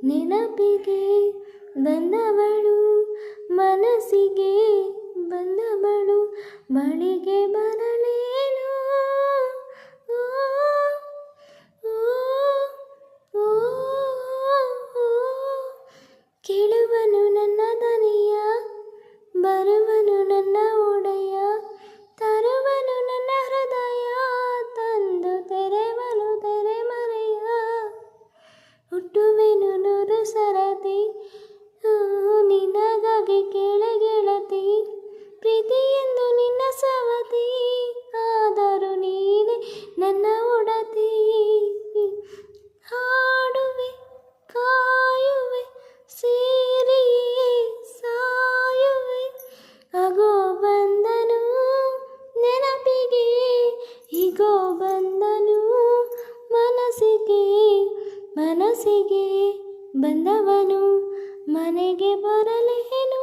ನೆನಪಿಗೆ ಬಂದವಳು ಮನಸ್ಸಿಗೆ ಬಂದವಳು ಬಳಿಗೆ ಬರಲೇನು ಓ, ಓ, ಓ, ಓ. ಕೇಳುವನು ನನ್ನ ದನಿಯ ಬರುವನು ನನ್ನ ಒಡೆಯ ತರುವನು ನನ್ನ ಹೃದಯ ತಂದು ತೆರೆವನು ತೆರೆಮರೆಯ ಹುಟ್ಟುವೆನು ನೂರು ಸರತಿ ನಿನಗಾಗಿ ಗೆಳತಿ ಪ್ರೀತಿ ಎಂದು ನಿನ್ನ ಸವತಿ ಆದರೂ ನೀನೆ ನನ್ನ ಒಡತಿ ಹಾಡುವೆ ಕಾಯುವೆ ಸೇರಿಯೇ ಸಾಯುವೆ ಆಗೋ ಬಂದನು ನೆನಪಿಗೆ ಹೀಗೋ ಬಂದನು ಮನಸ್ಸಿಗೆ ಬಂದವನು ಮನೆಗೆ ಬರಲೇನು